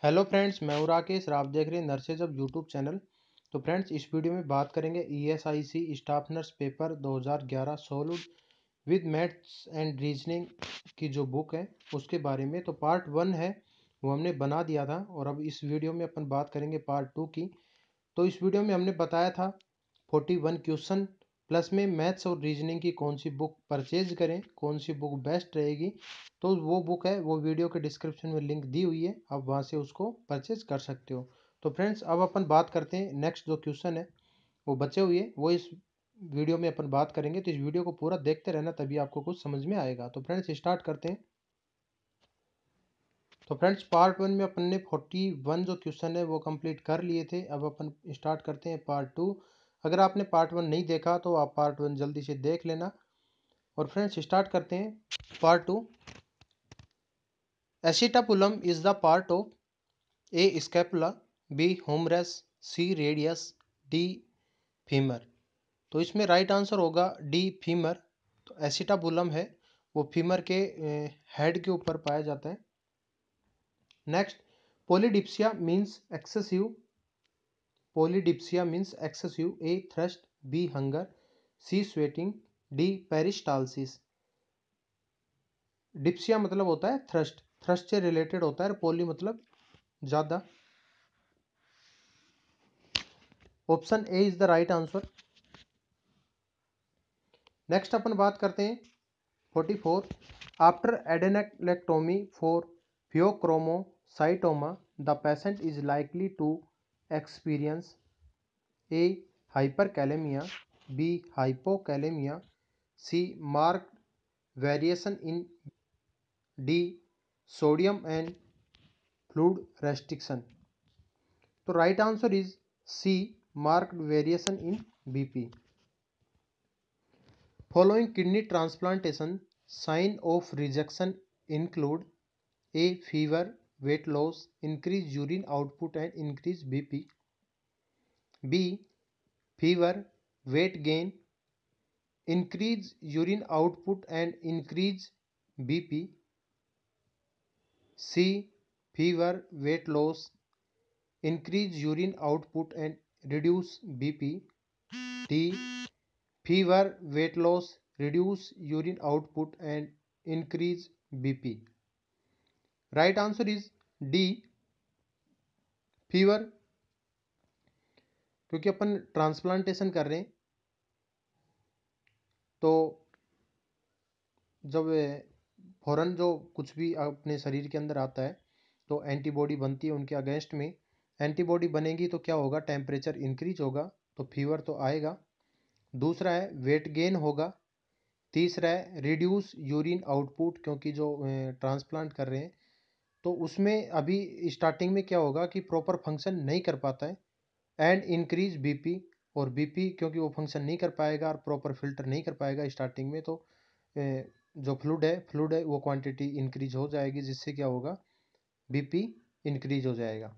Hello friends, मैं हूं राकेश और आप देख रहे हैं नर्सेज अब यूट्यूब चैनल। तो फ्रेंड्स, इस वीडियो में बात करेंगे ESIC staff nurse paper 2011 solve with maths and reasoning की जो बुक है उसके बारे में। तो पार्ट 1 है वो हमने बना दिया था और अब इस वीडियो में अपन बात करेंगे पार्ट 2 की। तो इस वीडियो में हमने बताया था 41 क्वेश्चन प्लस में मैथ्स और रीजनिंग की कौन सी बुक परचेज करें, कौन सी बुक बेस्ट रहेगी। तो वो बुक है, वो वीडियो के डिस्क्रिप्शन में लिंक दी हुई है, आप वहाँ से उसको परचेज कर सकते हो। तो फ्रेंड्स, अब अपन बात करते हैं नेक्स्ट जो क्वेश्चन है वो बचे हुए वो इस वीडियो में अपन बात करेंगे। तो इस वीडियो को पूरा देखते रहना, तभी आपको कुछ समझ में आएगा। तो फ्रेंड्स, स्टार्ट करते हैं। तो फ्रेंड्स, पार्ट 1 में अपन ने 41 जो क्वेश्चन है वो कंप्लीट कर लिए थे। अब अपन स्टार्ट करते हैं पार्ट 2। अगर आपने पार्ट 1 नहीं देखा तो आप पार्ट 1 जल्दी से देख लेना। और फ्रेंड्स, स्टार्ट करते हैं part 2। Acetabulum is the part of A scapula, B humerus, C radius, D femur. तो इसमें राइट आंसर होगा डी फीमर। तो एसिटापुलम है वो फीमर के हेड के ऊपर पाया जाता है। Next, polydipsia means excessive. Polydipsia means excessive, A thirst, B hunger, C sweating, D peristalsis. Dipsia मतलब होता है थ्रस्ट, थ्रस्ट से रिलेटेड होता है। पोली मतलब ज्यादा। Option A is the right answer. Next अपन बात करते हैं 44। After adrenalectomy for phaeochromocytoma the patient is likely to experience A hyperkalaemia, B hypokalaemia, C marked variation in, D sodium and fluid restriction. तो right answer is C marked variation in BP. Following kidney transplantation sign of rejection include A fever, weight loss, increase urine output and increase BP, B fever, weight gain, increase urine output and increase BP, C fever, weight loss, increase urine output and reduce BP, D fever, weight loss, reduce urine output and increase BP. Right answer is D fever। क्योंकि अपन transplantation कर रहे हैं तो जब फौरन जो कुछ भी अपने शरीर के अंदर आता है तो एंटीबॉडी बनती है उनके अगेंस्ट में। एंटीबॉडी बनेगी तो क्या होगा, टेम्परेचर इंक्रीज होगा तो फीवर तो आएगा। दूसरा है वेट गेन होगा। तीसरा है रिड्यूस यूरिन आउटपुट, क्योंकि जो ट्रांसप्लांट कर रहे हैं तो उसमें अभी स्टार्टिंग में क्या होगा कि प्रॉपर फंक्शन नहीं कर पाता है। एंड इंक्रीज बीपी, और बीपी क्योंकि वो फंक्शन नहीं कर पाएगा और प्रॉपर फिल्टर नहीं कर पाएगा स्टार्टिंग में, तो जो फ्लूइड है वो क्वांटिटी इंक्रीज हो जाएगी, जिससे क्या होगा, बीपी इंक्रीज हो जाएगा।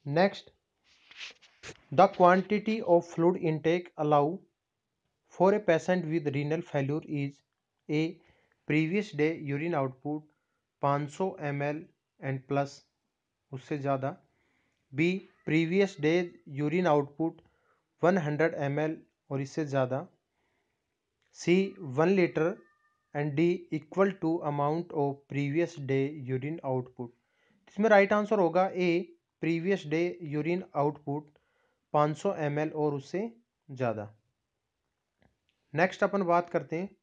Next, the quantity of fluid intake allow for a patient with renal failure is A previous day urine output 500 ml and plus, उससे ज़्यादा, B previous day urine output 100 ml और इससे ज़्यादा, C 1 litre and D equal to amount of previous day urine output. इसमें right answer होगा A previous day urine output 500 ml और उससे ज़्यादा। नेक्स्ट अपन बात करते हैं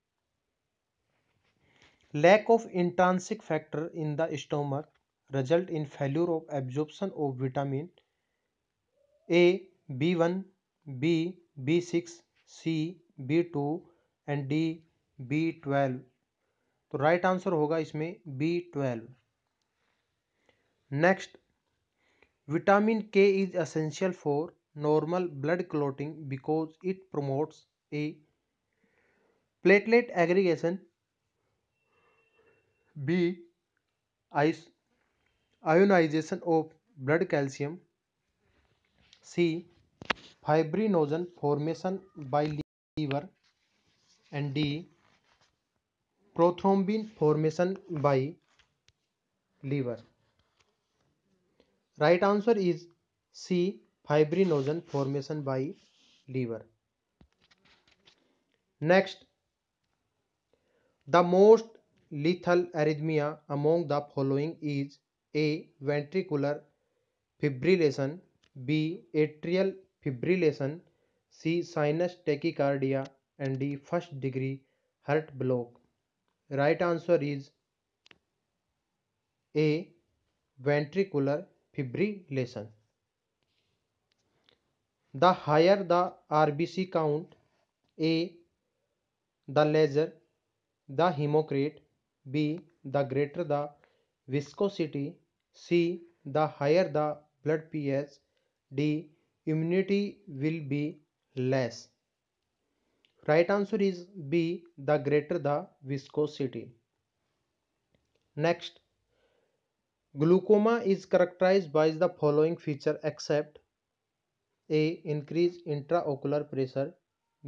lack of intrinsic factor in the stomach result in failure of absorption of vitamin A B1, B B6, C B2 and D B12। तो right answer होगा इसमें B12। Next, vitamin K is essential for normal blood clotting because it promotes A platelet aggregation, B ionisation of blood calcium, C fibrinogen formation by liver and D prothrombin formation by liver. Right answer is C. Fibrinogen formation by liver. Next, the most lethal arrhythmia among the following is A. Ventricular fibrillation, B. Atrial fibrillation, C. Sinus tachycardia, and D. First degree heart block. Right answer is A. Ventricular fibrillation. The higher the RBC count, A. The larger the hematocrit, B. The greater the viscosity, C. The higher the blood pH, D. Immunity will be less. Right answer is B. The greater the viscosity. Next, glaucoma is characterized by the following feature except A. Increased intraocular pressure,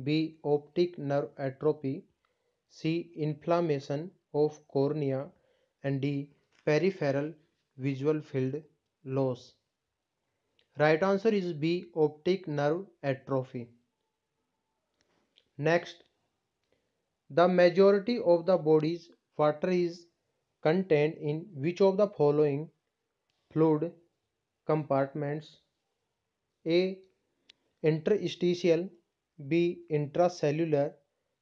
B. Optic nerve atrophy, C. Inflammation of cornea, and D. Peripheral visual field loss. Right answer is B. Optic nerve atrophy. Next, the majority of the body's water is contained in which of the following fluid compartments? A. Interstitial, B. Intracellular,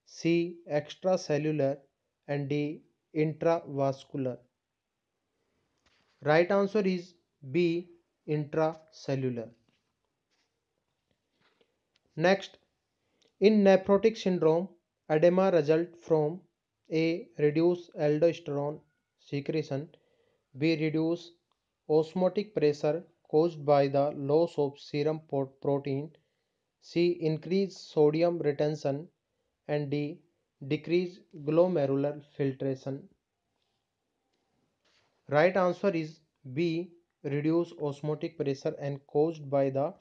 C. Extracellular, and D. Intravascular. Right answer is B. Intracellular. Next, in nephrotic syndrome, edema results from A. Reduced aldosterone secretion, B. Reduced osmotic pressure caused by the loss of serum protein, C. Increased sodium retention, and D. Decreased glomerular filtration. Right answer is B. Reduced osmotic pressure and caused by the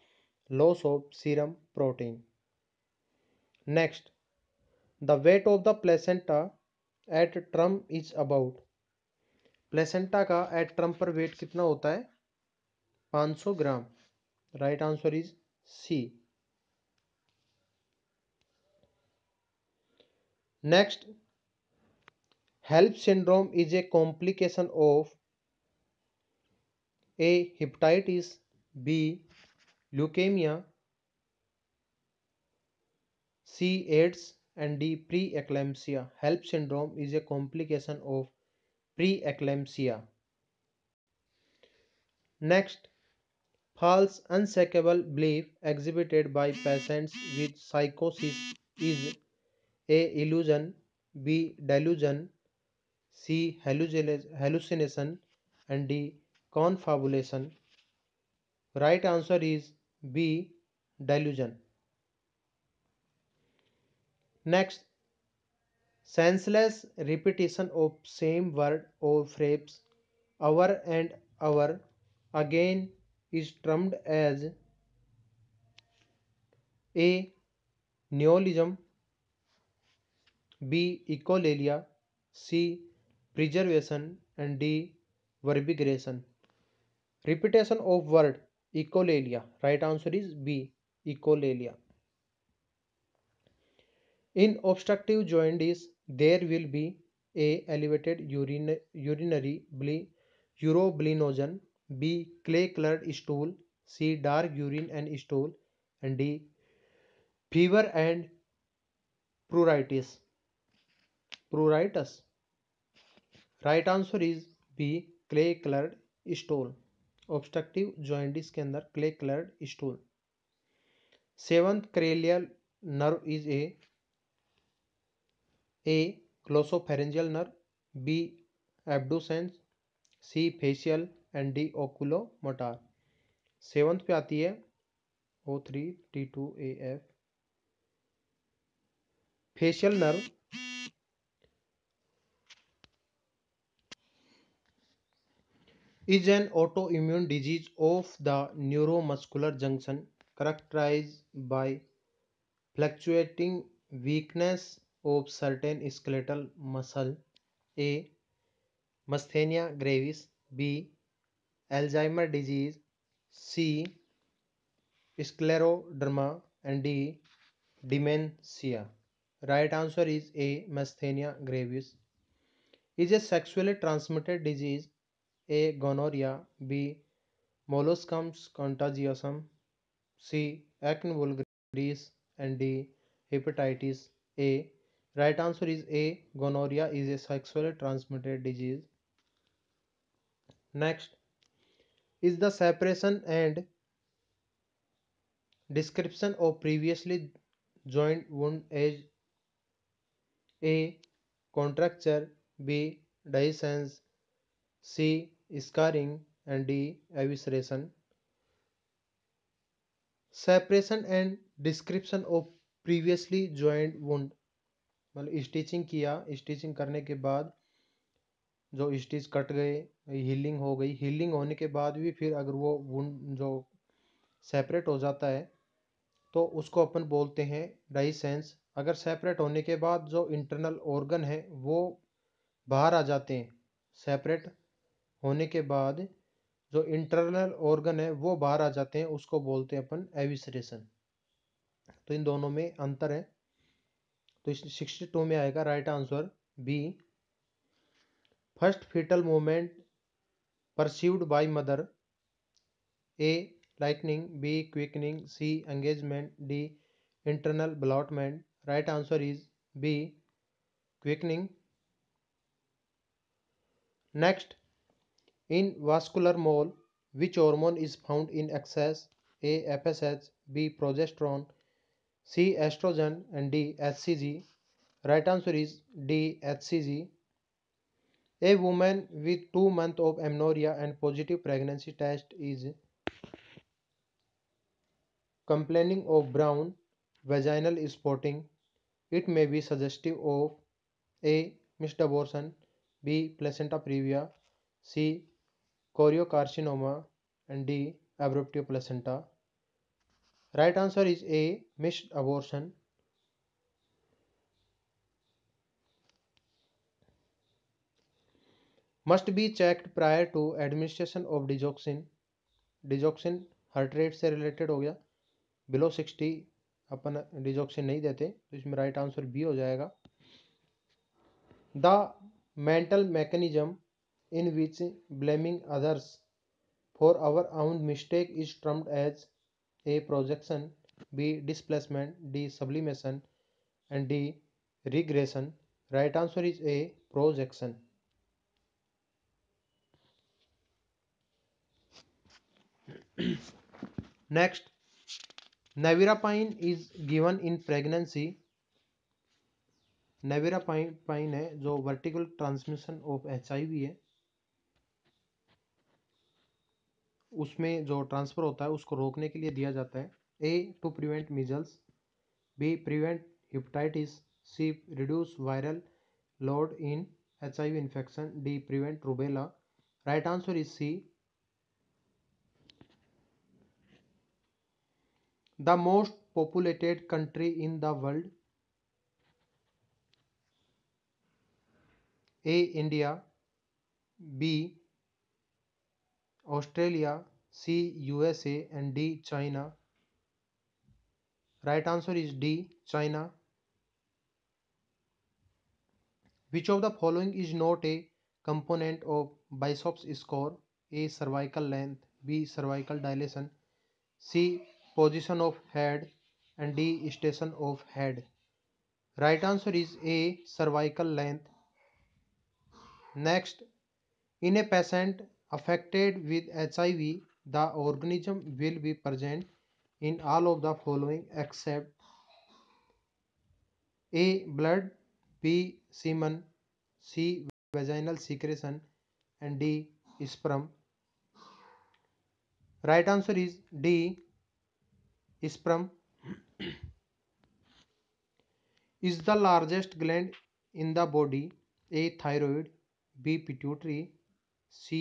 loss of serum protein. Next, the weight of the placenta at term is about. Placenta का at term पर weight कितना होता है? 500 gram. Right answer is C. Next, HELLP syndrome is a complication of A. Hepatitis, B. Leukaemia, C. AIDS, and D. Preeclampsia. HELP syndrome is a complication of preeclampsia. Next, false unshakable belief exhibited by patients with psychosis is A. Illusion, B. Delusion, C. Hallucination, and D. Confabulation. Right answer is B. Delusion. Next, senseless repetition of same word or phrase over and over again is termed as A. Neologism, B. Echolalia, C. Preservation, and D. Verbigeration. Repetition of word echolalia. Right answer is B. Echolalia. In obstructive jaundice, there will be A. Elevated urinary urobilinogen, B. Clay-colored stool, C. Dark urine and stool, and D. Fever and pruritus. Pruritus. Right answer is B. Clay-colored stool. Obstructive jaundice के अंदर clay-colored stool. Seventh cranial nerve is A. Glossopharyngeal nerve, B. Abducens, C. Facial, and D. Oculomotor. Seventh पे आती है O3 T2 AF. Facial nerve is an autoimmune disease of the neuromuscular junction characterized by fluctuating weakness of certain skeletal muscle. A. Myasthenia gravis, B. Alzheimer's disease, C. Scleroderma, and D. Dementia. Right answer is A. Myasthenia gravis. Is a sexually transmitted disease A. Gonorrhea, B. Molluscum contagiosum, C. Acne vulgaris, and D. Hepatitis A. Right answer is A. Gonorrhea is a sexually transmitted disease. Next is the separation and description of previously joined wound as A. Contracture, B. Dehiscence, C. Scarring, and D. Evisceration. Separation and description of previously joint wound, मतलब stitching किया, stitching करने के बाद जो stitch cut गए, healing हो गई, healing होने के बाद भी फिर अगर वो वुंड जो सेपरेट हो जाता है तो उसको अपन बोलते हैं डाइसेंस। अगर सेपरेट होने के बाद जो इंटरनल ऑर्गन है वो बाहर आ जाते हैं, सेपरेट होने के बाद जो इंटरनल ऑर्गन है वो बाहर आ जाते हैं, उसको बोलते हैं अपन एविसरेशन। तो इन दोनों में अंतर है। तो इस 62 में आएगा right answer B. First foetal movement perceived by mother, A lightening, B quickening, C engagement, D internal ballottement. Right answer is B quickening. Next, in vascular mole which hormone is found in excess? A. FSH, B. Progesterone, C. Estrogen, and D. HCG. Right answer is D. HCG. A woman with 2 months of amenorrhea and positive pregnancy test is complaining of brown vaginal spotting. It may be suggestive of A. Missed abortion, B. Placenta previa, C. Choriocarcinoma, and D. Abruptio placenta. Right answer is A. Missed abortion. Must be checked prior to administration of digoxin. Digoxin heart rate से related हो गया, below 60 अपन digoxin नहीं देते, तो इसमें right answer B हो जाएगा। The mental mechanism in which blaming others for our own mistake is termed as A projection, B displacement, D sublimation, and D regression. Right answer is A projection. Next, nevirapine is given in pregnancy. Nevirapine है जो vertical transmission of HIV है, उसमें जो transfer होता है उसको रोकने के लिए दिया जाता है। A to prevent measles, B prevent hepatitis, C reduce viral load in HIV infection, D prevent rubella. Right answer is C. The most populated country in the world, A India, B Australia, C USA, and D China. Right answer is D China. Which of the following is not a component of Bishop's score? A cervical length, B cervical dilation, C position of head, and D station of head. Right answer is A cervical length. Next, in a patient affected with HIV, the organism will be present in all of the following except A. blood, B. semen, C. vaginal secretion, and D. sperm. Right answer is D. sperm. Is the largest gland in the body A. thyroid, B. pituitary, C.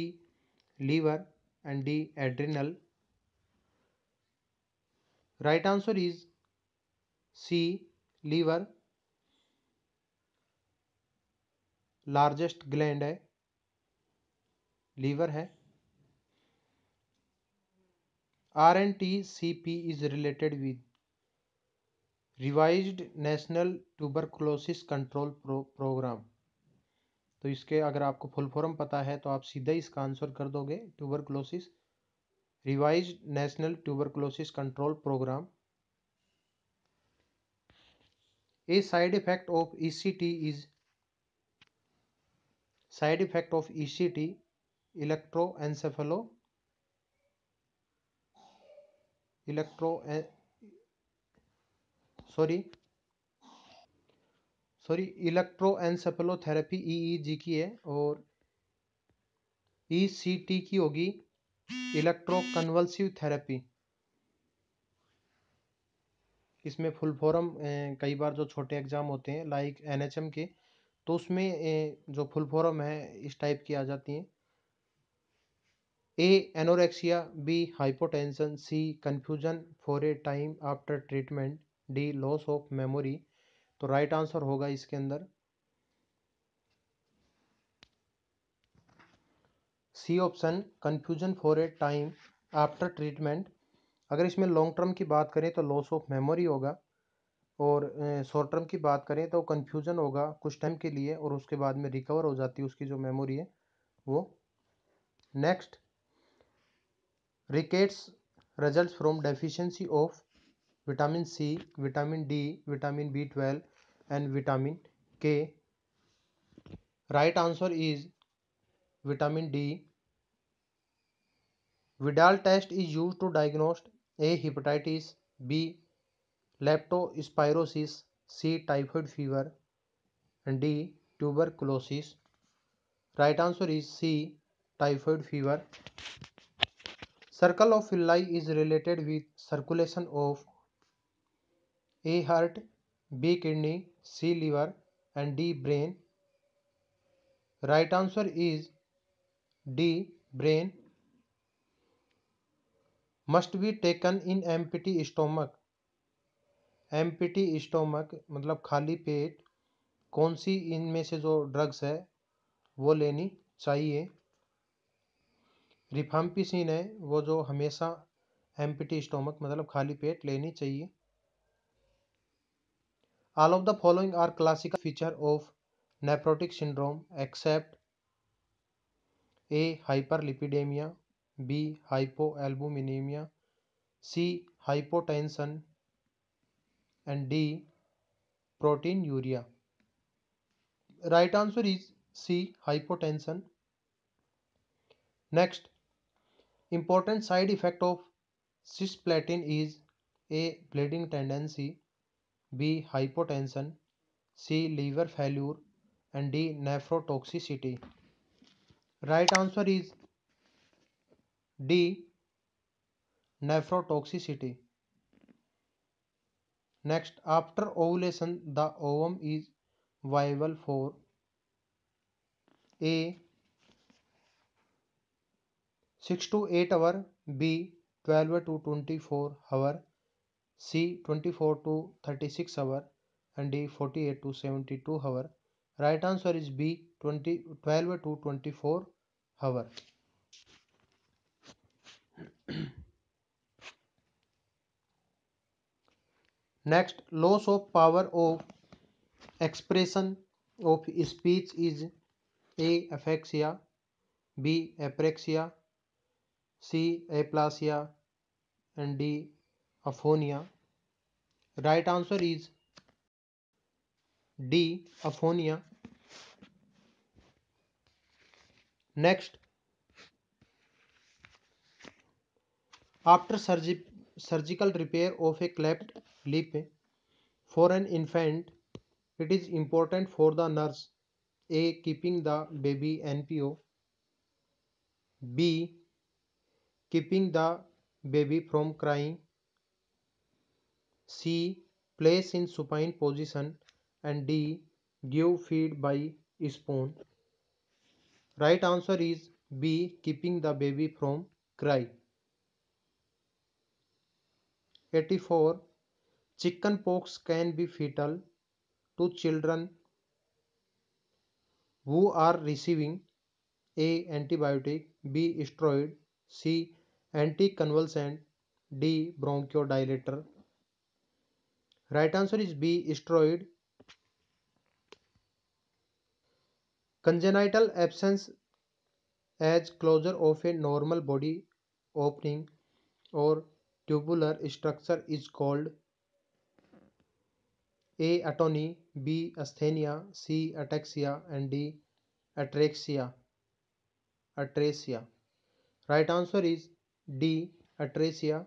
liver, and D. adrenal. Right answer is C. liver. Largest gland है, liver है। RNTCP is related with revised national tuberculosis control programme. तो इसके अगर आपको full form पता है तो आप सीधा इसका आंसर कर दोगे, tuberculosis, revised national tuberculosis control programme. A side effect of ECT is, side effect of ECT electro electroencephalotherapy EEG की है, और ईसीटी की होगी इलेक्ट्रोकन्वल्सिव थेरेपी। इसमें फुल फॉर्म कई बार जो छोटे एग्जाम होते हैं लाइक एनएचएम के, तो उसमें जो फुल फॉर्म है इस टाइप की आ जाती हैं। A anorexia, B hypotension, C confusion for a time after treatment, D loss of memory. तो राइट आंसर होगा इसके अंदर C option, confusion for a time after treatment. अगर इसमें लॉन्ग टर्म की बात करें तो लॉस ऑफ मेमोरी होगा, और शॉर्ट टर्म की बात करें तो कंफ्यूजन होगा कुछ टाइम के लिए, और उसके बाद में रिकवर हो जाती है उसकी जो मेमोरी है वो। Next, rickets result from deficiency of vitamin C, vitamin D, vitamin B12 and vitamin K. Right answer is vitamin D. Vidal test is used to diagnose A. hepatitis, B. leptospirosis, C. typhoid fever, and D. tuberculosis. Right answer is C. typhoid fever. Circle of villi is related with circulation of A. heart, B. kidney, C. liver, and D. brain. Right answer is D. brain. Must be taken in empty stomach. Empty stomach मतलब खाली पेट कौन सी इनमें से जो drugs है वो लेनी चाहिए? रिफाम्पिसिन है वो जो हमेशा एम्प्टी स्टोमक मतलब खाली पेट लेनी चाहिए। All of the following are classical feature of nephrotic syndrome except A hyperlipidaemia, B hypoalbuminaemia, C hypotension, and D proteinuria. Right answer is C hypotension. Next, important side effect of cisplatin is A. bleeding tendency, B. hypotension, C. liver failure, and D. nephrotoxicity. Right answer is D. nephrotoxicity. Next, after ovulation the ovum is viable for A. 6 to 8 hour, B. 12 to 24 hour, C. 24 to 36 hour, and D. 48 to 72 hour. Right answer is B. 12 to 24 hour. Next, loss of power of expression of speech is A. aphasia, B. apraxia, C. aplasia, and D. aphonia. Right answer is D. aphonia. Next, after surgical repair of a cleft lip for an infant, it is important for the nurse A. keeping the baby NPO, B. keeping the baby from crying, C. place in supine position, and D. give feed by spoon. Right answer is B. keeping the baby from cry. 84. Chicken pox can be fatal to children who are receiving A. antibiotic, B. steroid, C. anticonvulsant, D. Bronchodilator. Right answer is B. Steroid. Congenital absence as closure of a normal body opening or tubular structure is called A. Atony, B. Asthenia, C. Ataxia, and D. Atraxia. Atrasia. Right answer is D. Atrasia.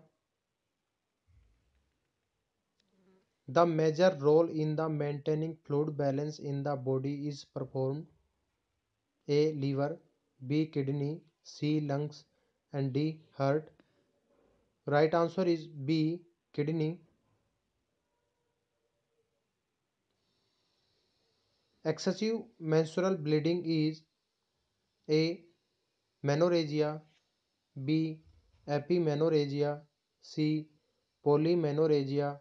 The major role in the maintaining fluid balance in the body is performed A. Liver, B. Kidney, C. Lungs, and D. Heart. Right answer is B. Kidney. Excessive menstrual bleeding is A. Menorrhagia, B. Epimenorrhagia, C. Polymenorrhagia,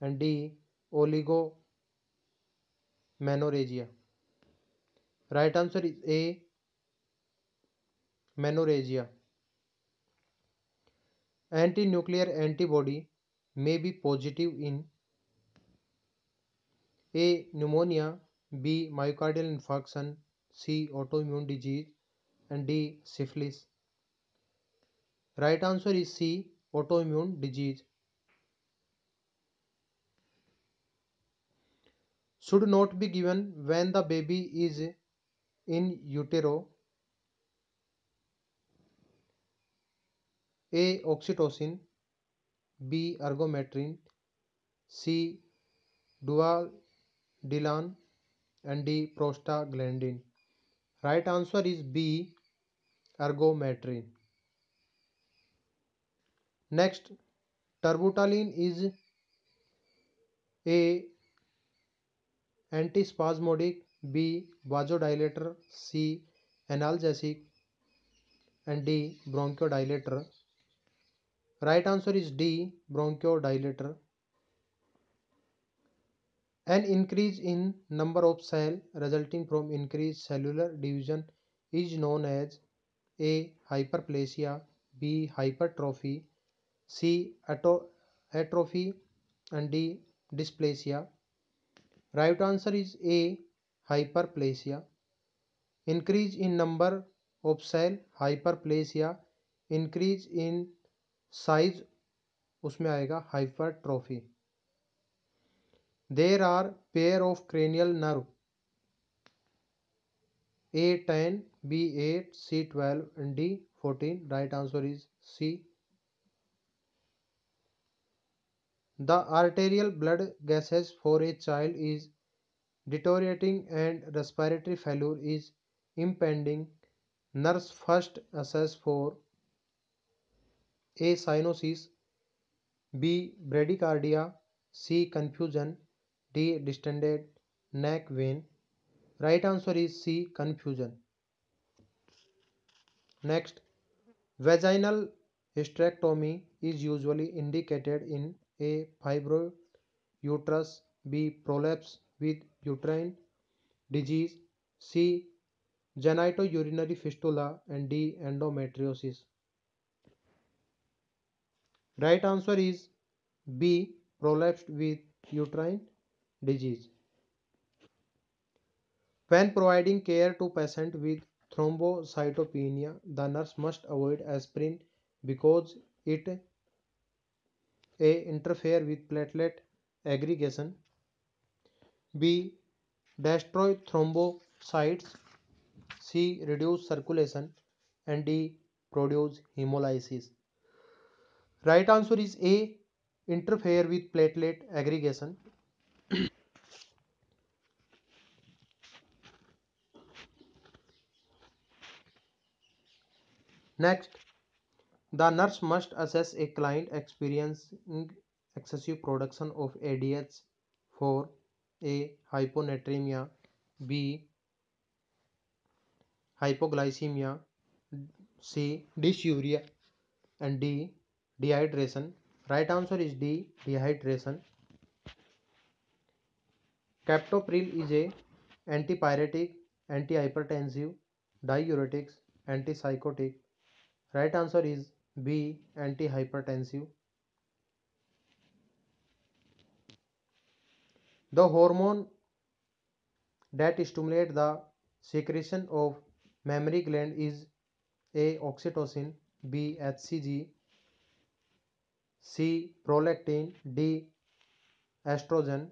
and D. Oligomenorrhagia. Right answer is A. Menorrhagia. Anti-nuclear antibody may be positive in A. Pneumonia, B. Myocardial infarction, C. Autoimmune disease, and D. Syphilis. Right answer is C. Autoimmune disease. Should not be given when the baby is in utero. A. Oxytocin, B. Ergometrin, C. Dualdilan, and D. Prostaglandin. Right answer is B. Ergometrin. Next, terbutaline is A. Antispasmodic, B. Vasodilator, C. Analgesic, and D. Bronchodilator. Right answer is D. Bronchodilator. An increase in number of cells resulting from increased cellular division is known as A. Hyperplasia, B. Hypertrophy, C. Atrophy, and D. Dysplasia. Right answer is A. Hyperplasia. Increase in number of cell, hyperplasia. Increase in size, उसमें आएगा hypertrophy. There are pair of cranial nerve A10, B8, C12, and D14. Right answer is C. The arterial blood gases for a child is deteriorating and respiratory failure is impending. Nurse first assess for A. Cyanosis, B. Bradycardia, C. Confusion, D. Distended neck vein. Right answer is C. Confusion. Next, vaginal hysterectomy is usually indicated in A. Fibroid uterus, B. Prolapse with uterine disease, C. Genitourinary fistula, and D. Endometriosis. Right answer is B. Prolapsed with uterine disease. When providing care to patient with thrombocytopenia, the nurse must avoid aspirin because it A. Interfere with platelet aggregation, B. Destroy thrombocytes, C. Reduce circulation, and D. Produce hemolysis. Right answer is A. Interfere with platelet aggregation. Next, the nurse must assess a client experiencing excessive production of ADH for A. Hyponatremia, B. Hypoglycemia, C. Dysuria, and D. Dehydration. Right answer is D. Dehydration. Captopril is a antipyretic, antihypertensive, diuretics, antipsychotic. Right answer is B. Antihypertensive. The hormone that stimulate the secretion of mammary gland is A. Oxytocin, B. HCG, C. Prolactin, D. Estrogen.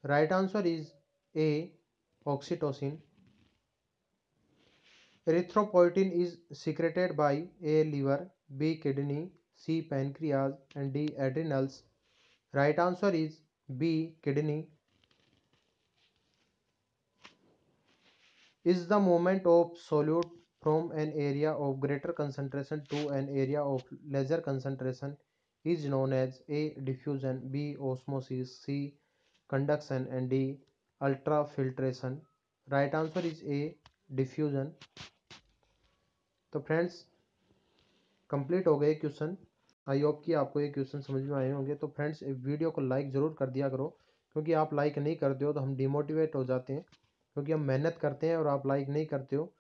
Right answer is A. Oxytocin. Erythropoietin is secreted by A. Liver, B. Kidney, C. Pancreas, and D. Adrenals. Right answer is B. Kidney. Is the movement of solute from an area of greater concentration to an area of lesser concentration is known as A. Diffusion, B. Osmosis, C. Conduction, and D. Ultrafiltration. Right answer is A. Diffusion. तो friends complete हो गए question. I hope कि आपको ये question समझ में आए होंगे। तो फ्रेंड्स वीडियो को लाइक ज़रूर कर दिया करो, क्योंकि आप लाइक नहीं करते हो तो हम डिमोटिवेट हो जाते हैं, क्योंकि हम मेहनत करते हैं और आप लाइक नहीं करते हो।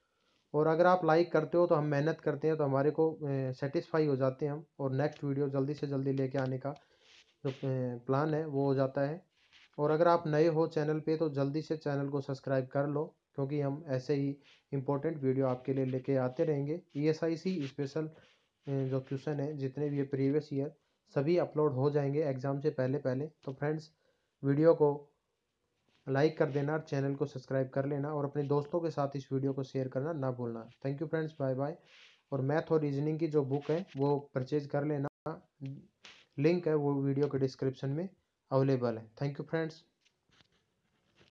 और अगर आप लाइक करते हो तो हम मेहनत करते हैं तो हमारे को सेटिस्फाई हो जाते हैं हम, और नेक्स्ट वीडियो जल्दी से जल्दी लेके आने का जो प्लान है वो हो जाता है। और अगर आप नए हो चैनल पे तो जल्दी से चैनल को सब्सक्राइब कर लो, क्योंकि हम ऐसे ही इम्पोर्टेंट वीडियो आपके लिए लेके आते रहेंगे। ESIC स्पेशल जो क्वेश्चन है जितने भी प्रीवियस ईयर सभी अपलोड हो जाएंगे एग्ज़ाम से पहले पहले। तो फ्रेंड्स वीडियो को लाइक कर देना और चैनल को सब्सक्राइब कर लेना, और अपने दोस्तों के साथ इस वीडियो को शेयर करना ना भूलना। Thank you friends, bye bye. और मैथ और रीजनिंग की जो बुक है वो परचेज कर लेना, लिंक है वो वीडियो के डिस्क्रिप्शन में अवेलेबल है। Thank you friends.